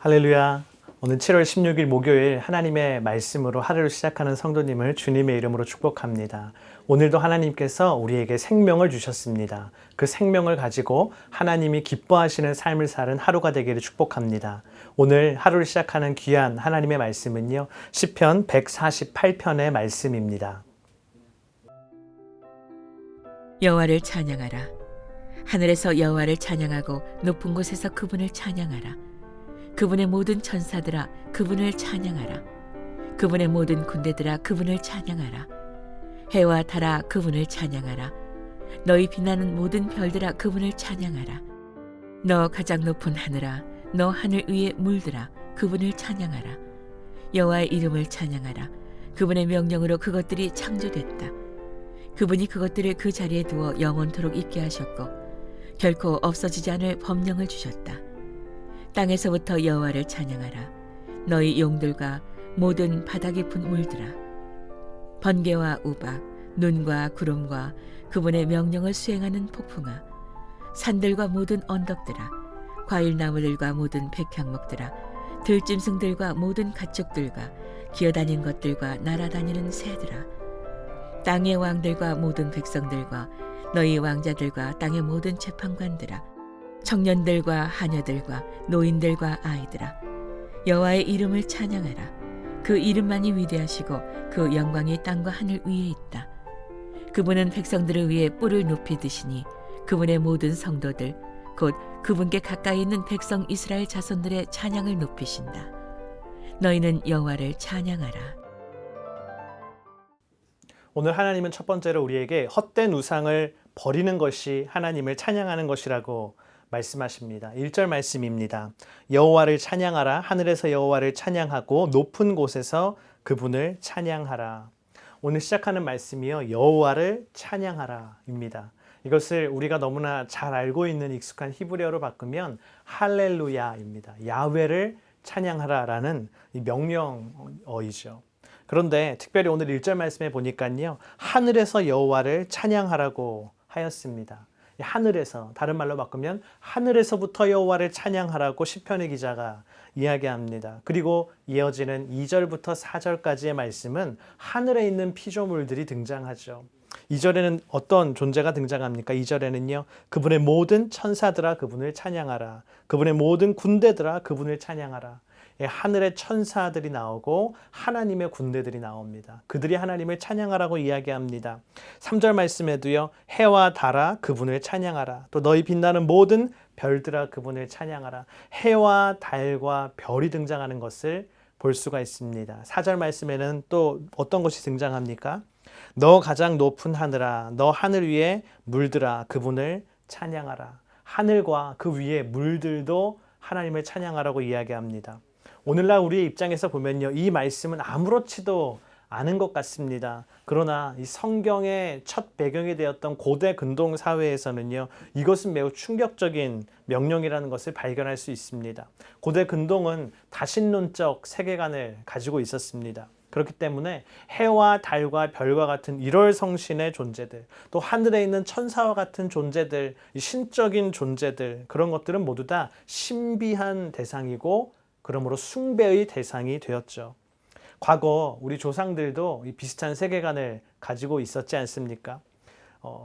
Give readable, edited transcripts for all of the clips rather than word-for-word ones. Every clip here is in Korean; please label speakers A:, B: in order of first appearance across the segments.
A: 할렐루야. 오늘 7월 16일 목요일 하나님의 말씀으로 하루를 시작하는 성도님을 주님의 이름으로 축복합니다. 오늘도 하나님께서 우리에게 생명을 주셨습니다. 그 생명을 가지고 하나님이 기뻐하시는 삶을 사는 하루가 되기를 축복합니다. 오늘 하루를 시작하는 귀한 하나님의 말씀은요, 시편 148편의 말씀입니다.
B: 여호와를 찬양하라. 하늘에서 여호와를 찬양하고 높은 곳에서 그분을 찬양하라. 그분의 모든 천사들아 그분을 찬양하라. 그분의 모든 군대들아 그분을 찬양하라. 해와 달아 그분을 찬양하라. 너희 빛나는 모든 별들아 그분을 찬양하라. 너 가장 높은 하늘아, 너 하늘 위의 물들아 그분을 찬양하라. 여호와의 이름을 찬양하라. 그분의 명령으로 그것들이 창조됐다. 그분이 그것들을 그 자리에 두어 영원토록 있게 하셨고 결코 없어지지 않을 법령을 주셨다. 땅에서부터 여호와를 찬양하라. 너희 용들과 모든 바다 깊은 물들아. 번개와 우박, 눈과 구름과 그분의 명령을 수행하는 폭풍아. 산들과 모든 언덕들아. 과일나무들과 모든 백향목들아. 들짐승들과 모든 가축들과 기어다니는 것들과 날아다니는 새들아. 땅의 왕들과 모든 백성들과 너희 왕자들과 땅의 모든 재판관들아. 청년들과 하녀들과 노인들과 아이들아. 여호와의 이름을 찬양하라. 그 이름만이 위대하시고 그 영광이 땅과 하늘 위에 있다. 그분은 백성들을 위해 뿔을 높이 드시니 그분의 모든 성도들 곧 그분께 가까이 있는 백성 이스라엘 자손들의 찬양을 높이신다. 너희는 여호와를 찬양하라.
A: 오늘 하나님은 첫 번째로 우리에게 헛된 우상을 버리는 것이 하나님을 찬양하는 것이라고 말씀하십니다. 1절 말씀입니다. 여호와를 찬양하라. 하늘에서 여호와를 찬양하고 높은 곳에서 그분을 찬양하라. 오늘 시작하는 말씀이요, 여호와를 찬양하라입니다. 이것을 우리가 너무나 잘 알고 있는 익숙한 히브리어로 바꾸면 할렐루야입니다. 야훼를 찬양하라라는 이 명령어이죠. 그런데 특별히 오늘 1절 말씀에 보니까요, 하늘에서 여호와를 찬양하라고 하였습니다. 하늘에서, 다른 말로 바꾸면 하늘에서부터 여호와를 찬양하라고 시편의 기자가 이야기합니다. 그리고 이어지는 2절부터 4절까지의 말씀은 하늘에 있는 피조물들이 등장하죠. 2절에는 어떤 존재가 등장합니까? 2절에는요, 그분의 모든 천사들아 그분을 찬양하라. 그분의 모든 군대들아 그분을 찬양하라. 하늘의 천사들이 나오고 하나님의 군대들이 나옵니다. 그들이 하나님을 찬양하라고 이야기합니다. 3절 말씀에도요, 해와 달아 그분을 찬양하라. 또 너희 빛나는 모든 별들아 그분을 찬양하라. 해와 달과 별이 등장하는 것을 볼 수가 있습니다. 4절 말씀에는 또 어떤 것이 등장합니까? 너 가장 높은 하늘아, 너 하늘 위에 물들아 그분을 찬양하라. 하늘과 그 위에 물들도 하나님을 찬양하라고 이야기합니다. 오늘날 우리의 입장에서 보면요, 이 말씀은 아무렇지도 않은 것 같습니다. 그러나 이 성경의 첫 배경이 되었던 고대 근동 사회에서는요, 이것은 매우 충격적인 명령이라는 것을 발견할 수 있습니다. 고대 근동은 다신론적 세계관을 가지고 있었습니다. 그렇기 때문에 해와 달과 별과 같은 일월성신의 존재들, 또 하늘에 있는 천사와 같은 존재들, 신적인 존재들, 그런 것들은 모두 다 신비한 대상이고 그러므로 숭배의 대상이 되었죠. 과거 우리 조상들도 이 비슷한 세계관을 가지고 있었지 않습니까?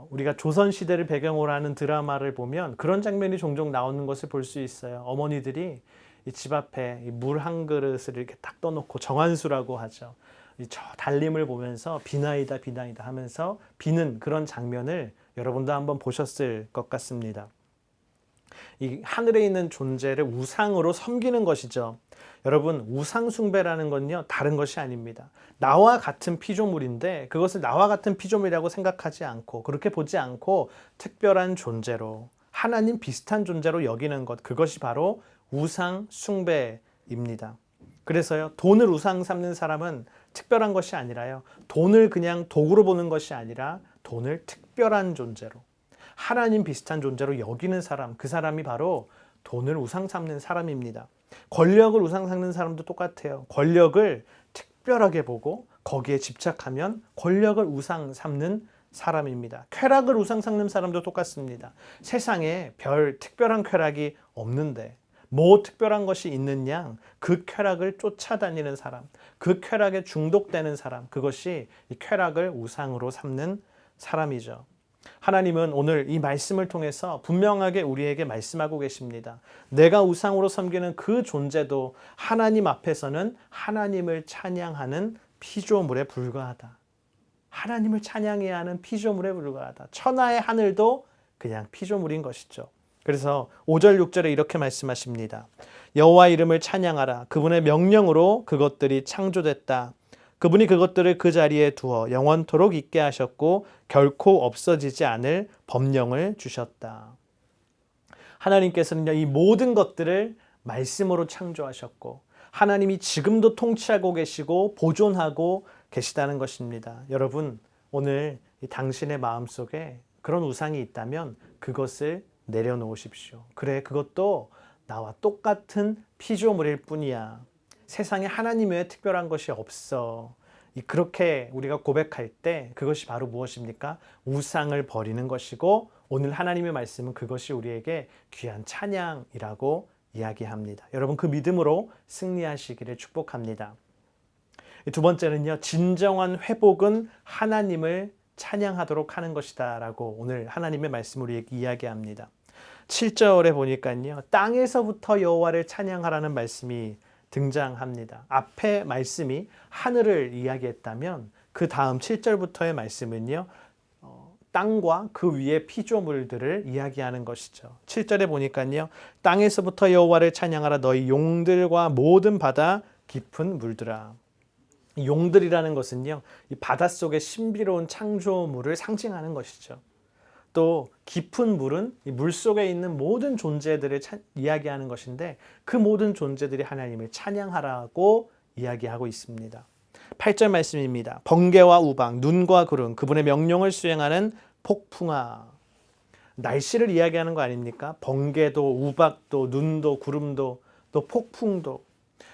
A: 우리가 조선시대를 배경으로 하는 드라마를 보면 그런 장면이 종종 나오는 것을 볼 수 있어요. 어머니들이 이 집 앞에 물 한 그릇을 이렇게 딱 떠놓고 정한수라고 하죠. 저 달림을 보면서 비나이다 비나이다 하면서 비는 그런 장면을 여러분도 한번 보셨을 것 같습니다. 이 하늘에 있는 존재를 우상으로 섬기는 것이죠. 여러분, 우상 숭배라는 건요, 다른 것이 아닙니다. 나와 같은 피조물인데 그것을 나와 같은 피조물이라고 생각하지 않고, 그렇게 보지 않고 특별한 존재로, 하나님 비슷한 존재로 여기는 것, 그것이 바로 우상 숭배입니다. 그래서요, 돈을 우상 삼는 사람은 특별한 것이 아니라요, 돈을 그냥 도구로 보는 것이 아니라 돈을 특별한 존재로, 하나님 비슷한 존재로 여기는 사람, 그 사람이 바로 돈을 우상 삼는 사람입니다. 권력을 우상 삼는 사람도 똑같아요. 권력을 특별하게 보고 거기에 집착하면 권력을 우상 삼는 사람입니다. 쾌락을 우상 삼는 사람도 똑같습니다. 세상에 별 특별한 쾌락이 없는데 뭐 특별한 것이 있는 양, 그 쾌락을 쫓아다니는 사람, 그 쾌락에 중독되는 사람, 그것이 이 쾌락을 우상으로 삼는 사람이죠. 하나님은 오늘 이 말씀을 통해서 분명하게 우리에게 말씀하고 계십니다. 내가 우상으로 섬기는 그 존재도 하나님 앞에서는 하나님을 찬양하는 피조물에 불과하다. 하나님을 찬양해야 하는 피조물에 불과하다. 천하의 하늘도 그냥 피조물인 것이죠. 그래서 5절 6절에 이렇게 말씀하십니다. 여호와 이름을 찬양하라. 그분의 명령으로 그것들이 창조됐다. 그분이 그것들을 그 자리에 두어 영원토록 있게 하셨고 결코 없어지지 않을 법령을 주셨다. 하나님께서는요, 이 모든 것들을 말씀으로 창조하셨고 하나님이 지금도 통치하고 계시고 보존하고 계시다는 것입니다. 여러분, 오늘 당신의 마음속에 그런 우상이 있다면 그것을 내려놓으십시오. 그래, 그것도 나와 똑같은 피조물일 뿐이야. 세상에 하나님 외에 특별한 것이 없어. 그렇게 우리가 고백할 때 그것이 바로 무엇입니까? 우상을 버리는 것이고 오늘 하나님의 말씀은 그것이 우리에게 귀한 찬양이라고 이야기합니다. 여러분, 그 믿음으로 승리하시기를 축복합니다. 두 번째는요, 진정한 회복은 하나님을 찬양하도록 하는 것이다 라고 오늘 하나님의 말씀을 우리에게 이야기합니다. 7절에 보니까요, 땅에서부터 여호와를 찬양하라는 말씀이 등장합니다. 앞에 말씀이 하늘을 이야기했다면 그 다음 7절부터의 말씀은요, 땅과 그 위의 피조물들을 이야기하는 것이죠. 7절에 보니까요, 땅에서부터 여호와를 찬양하라. 너희 용들과 모든 바다 깊은 물들아. 용들이라는 것은요, 이 바닷속의 신비로운 창조물을 상징하는 것이죠. 또 깊은 물은 이 물속에 있는 모든 존재들을 이야기하는 것인데 그 모든 존재들이 하나님을 찬양하라고 이야기하고 있습니다. 8절 말씀입니다. 번개와 우박, 눈과 구름, 그분의 명령을 수행하는 폭풍아. 날씨를 이야기하는 거 아닙니까? 번개도 우박도 눈도 구름도 또 폭풍도.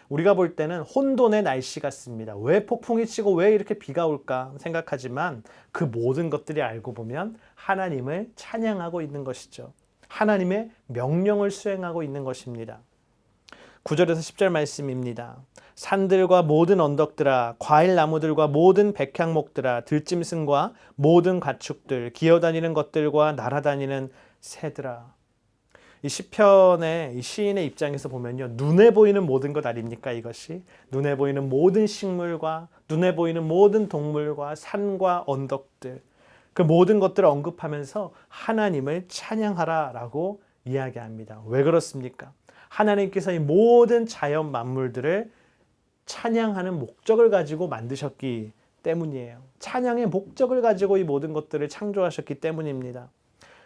A: 우리가 볼 때는 혼돈의 날씨 같습니다. 왜 폭풍이 치고 왜 이렇게 비가 올까 생각하지만 그 모든 것들이 알고 보면 하나님을 찬양하고 있는 것이죠. 하나님의 명령을 수행하고 있는 것입니다. 9절에서 10절 말씀입니다. 산들과 모든 언덕들아, 과일나무들과 모든 백향목들아, 들짐승과 모든 가축들, 기어다니는 것들과 날아다니는 새들아. 이 시편의 이 시인의 입장에서 보면요, 눈에 보이는 모든 것 아닙니까? 이것이 눈에 보이는 모든 식물과 눈에 보이는 모든 동물과 산과 언덕들, 그 모든 것들을 언급하면서 하나님을 찬양하라라고 이야기합니다. 왜 그렇습니까? 하나님께서 이 모든 자연 만물들을 찬양하는 목적을 가지고 만드셨기 때문이에요. 찬양의 목적을 가지고 이 모든 것들을 창조하셨기 때문입니다.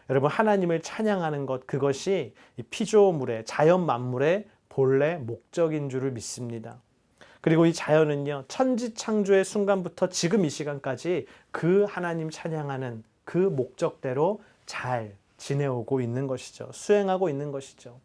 A: 여러분, 하나님을 찬양하는 것, 그것이 이 피조물의 자연 만물의 본래 목적인 줄을 믿습니다. 그리고 이 자연은요, 천지창조의 순간부터 지금 이 시간까지 그 하나님 찬양하는 그 목적대로 잘 지내오고 있는 것이죠. 수행하고 있는 것이죠.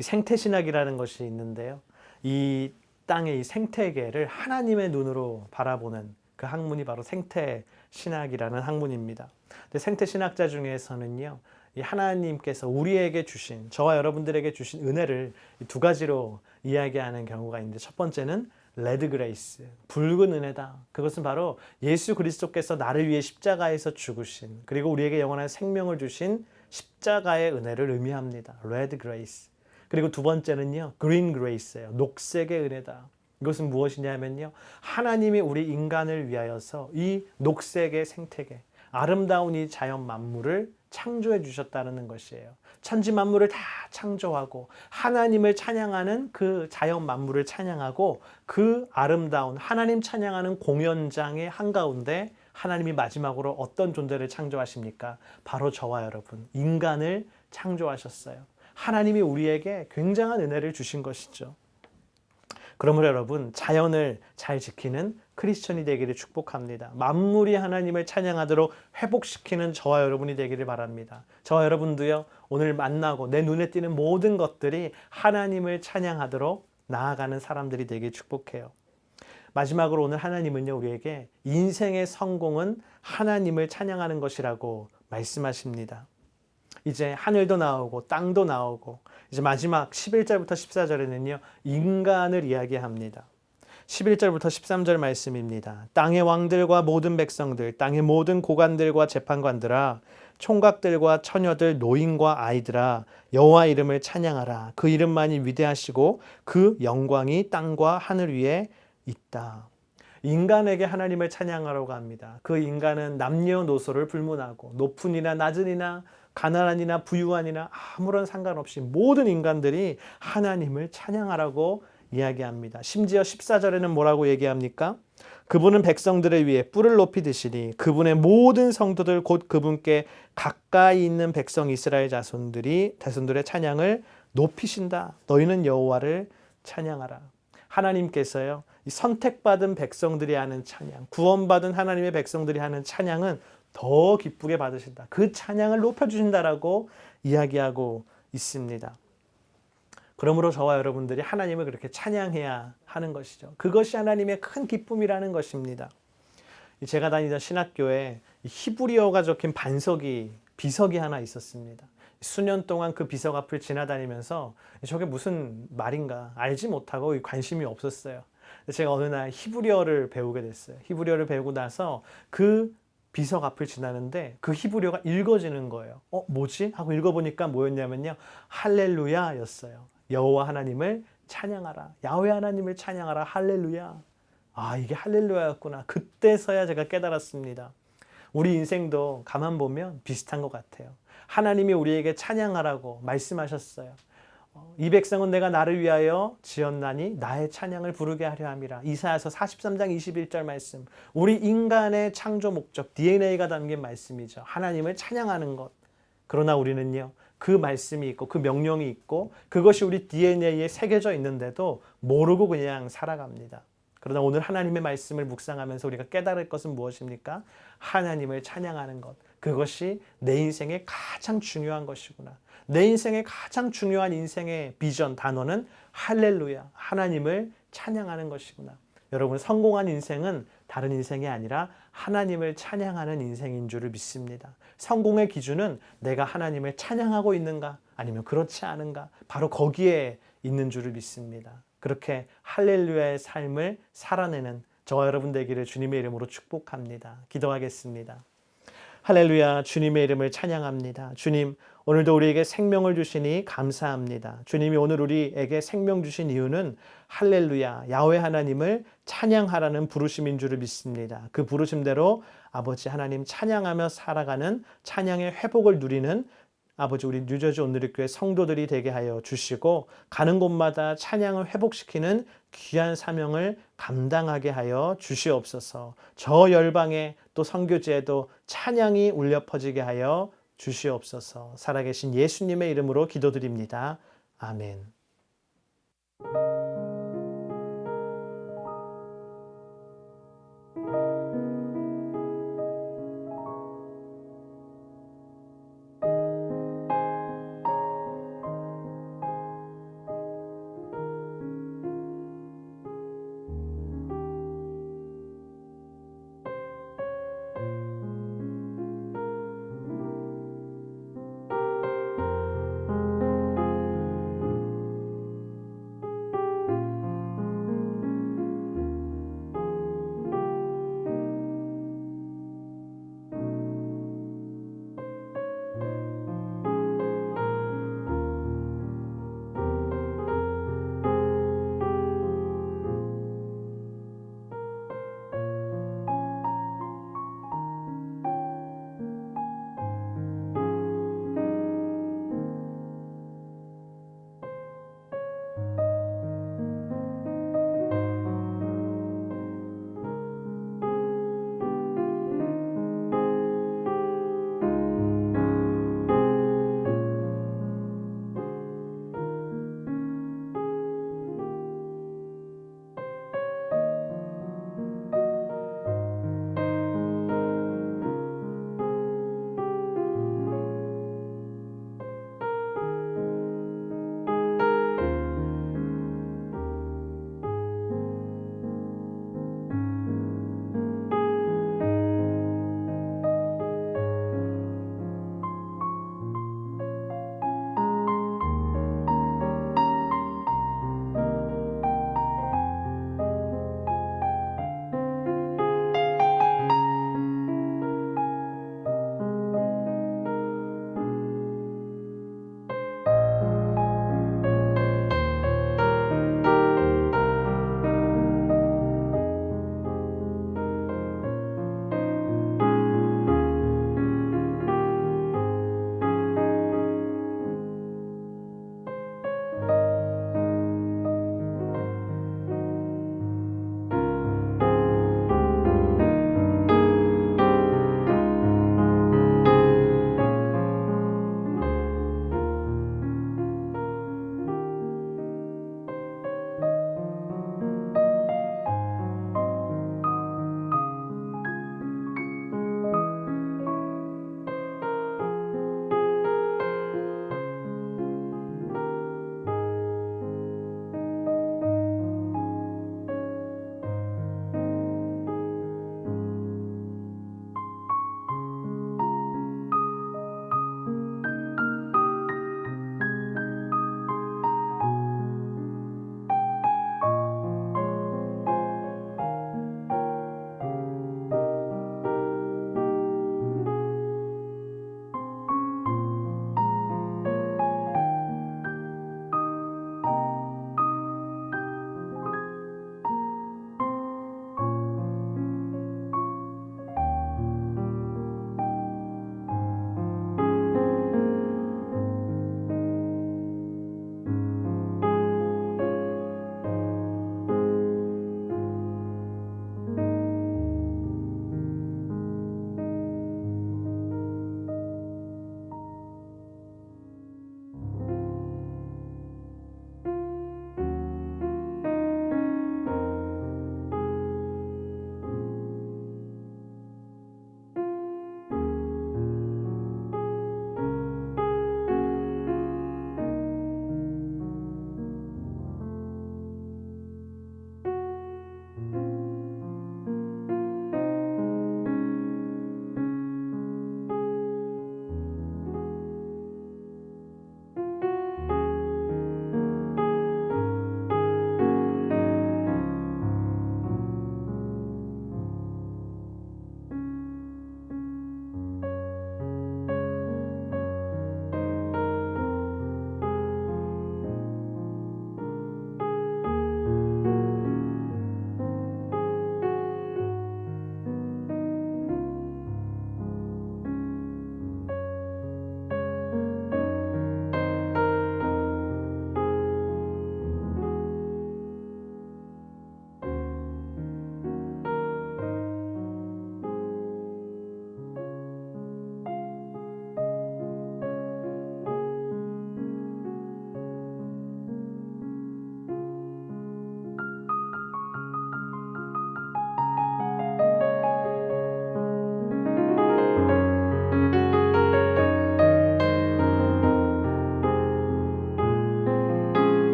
A: 이 생태신학이라는 것이 있는데요, 이 땅의 이 생태계를 하나님의 눈으로 바라보는 그 학문이 바로 생태신학이라는 학문입니다. 근데 생태신학자 중에서는요, 이 하나님께서 우리에게 주신, 저와 여러분들에게 주신 은혜를 두 가지로 이야기하는 경우가 있는데, 첫 번째는 레드 그레이스, 붉은 은혜다. 그것은 바로 예수 그리스도께서 나를 위해 십자가에서 죽으신, 그리고 우리에게 영원한 생명을 주신 십자가의 은혜를 의미합니다. 레드 그레이스. 그리고 두 번째는요, 그린 그레이스예요. 녹색의 은혜다. 이것은 무엇이냐면요, 하나님이 우리 인간을 위하여서 이 녹색의 생태계, 아름다운 이 자연 만물을 창조해 주셨다는 것이에요. 천지 만물을 다 창조하고 하나님을 찬양하는 그 자연 만물을 찬양하고 그 아름다운 하나님 찬양하는 공연장의 한가운데 하나님이 마지막으로 어떤 존재를 창조하십니까? 바로 저와 여러분, 인간을 창조하셨어요. 하나님이 우리에게 굉장한 은혜를 주신 것이죠. 그러므로 여러분, 자연을 잘 지키는 크리스천이 되기를 축복합니다. 만물이 하나님을 찬양하도록 회복시키는 저와 여러분이 되기를 바랍니다. 저와 여러분도요, 오늘 만나고 내 눈에 띄는 모든 것들이 하나님을 찬양하도록 나아가는 사람들이 되기를 축복해요. 마지막으로 오늘 하나님은요, 우리에게 인생의 성공은 하나님을 찬양하는 것이라고 말씀하십니다. 이제 하늘도 나오고 땅도 나오고 이제 마지막 11절부터 14절에는요. 인간을 이야기합니다. 11절부터 13절 말씀입니다. 땅의 왕들과 모든 백성들, 땅의 모든 고관들과 재판관들아, 총각들과 처녀들, 노인과 아이들아, 여호와 이름을 찬양하라. 그 이름만이 위대하시고 그 영광이 땅과 하늘 위에 있다. 인간에게 하나님을 찬양하라고 합니다. 그 인간은 남녀노소를 불문하고 높은 이나 낮은 이나 가난한이나 부유한이나 아무런 상관없이 모든 인간들이 하나님을 찬양하라고 이야기합니다. 심지어 14절에는 뭐라고 얘기합니까? 그분은 백성들을 위해 뿔을 높이 드시니 그분의 모든 성도들 곧 그분께 가까이 있는 백성 이스라엘 자손들의 찬양을 높이신다. 너희는 여호와를 찬양하라. 하나님께서요, 이 선택받은 백성들이 하는 찬양, 구원받은 하나님의 백성들이 하는 찬양은 더 기쁘게 받으신다. 그 찬양을 높여주신다라고 이야기하고 있습니다. 그러므로 저와 여러분들이 하나님을 그렇게 찬양해야 하는 것이죠. 그것이 하나님의 큰 기쁨이라는 것입니다. 제가 다니던 신학교에 히브리어가 적힌 비석이 하나 있었습니다. 수년 동안 그 비석 앞을 지나다니면서 저게 무슨 말인가 알지 못하고 관심이 없었어요. 제가 어느 날 히브리어를 배우게 됐어요. 히브리어를 배우고 나서 그 비석 앞을 지나는데 그 히브리어가 읽어지는 거예요. 뭐지? 하고 읽어보니까 뭐였냐면요. 할렐루야였어요. 여호와 하나님을 찬양하라. 야훼 하나님을 찬양하라. 할렐루야. 아, 이게 할렐루야였구나. 그때서야 제가 깨달았습니다. 우리 인생도 가만 보면 비슷한 것 같아요. 하나님이 우리에게 찬양하라고 말씀하셨어요. 이 백성은 내가 나를 위하여 지었나니 나의 찬양을 부르게 하려 함이라. 이사야서 43장 21절 말씀. 우리 인간의 창조 목적, DNA가 담긴 말씀이죠. 하나님을 찬양하는 것. 그러나 우리는요, 그 말씀이 있고 그 명령이 있고 그것이 우리 DNA에 새겨져 있는데도 모르고 그냥 살아갑니다. 그러나 오늘 하나님의 말씀을 묵상하면서 우리가 깨달을 것은 무엇입니까? 하나님을 찬양하는 것. 그것이 내 인생의 가장 중요한 것이구나. 내 인생의 가장 중요한 인생의 비전, 단어는 할렐루야, 하나님을 찬양하는 것이구나. 여러분, 성공한 인생은 다른 인생이 아니라 하나님을 찬양하는 인생인 줄을 믿습니다. 성공의 기준은 내가 하나님을 찬양하고 있는가 아니면 그렇지 않은가, 바로 거기에 있는 줄을 믿습니다. 그렇게 할렐루야의 삶을 살아내는 저와 여러분 되기를 주님의 이름으로 축복합니다. 기도하겠습니다. 할렐루야, 주님의 이름을 찬양합니다. 주님, 오늘도 우리에게 생명을 주시니 감사합니다. 주님이 오늘 우리에게 생명 주신 이유는 할렐루야, 야훼 하나님을 찬양하라는 부르심인 줄을 믿습니다. 그 부르심대로 아버지 하나님 찬양하며 살아가는 찬양의 회복을 누리는 아버지 우리 뉴저지 온누리교회 성도들이 되게 하여 주시고 가는 곳마다 찬양을 회복시키는 귀한 사명을 감당하게 하여 주시옵소서. 저 열방에 또 선교지에도 찬양이 울려 퍼지게 하여 주시옵소서. 살아계신 예수님의 이름으로 기도드립니다. 아멘.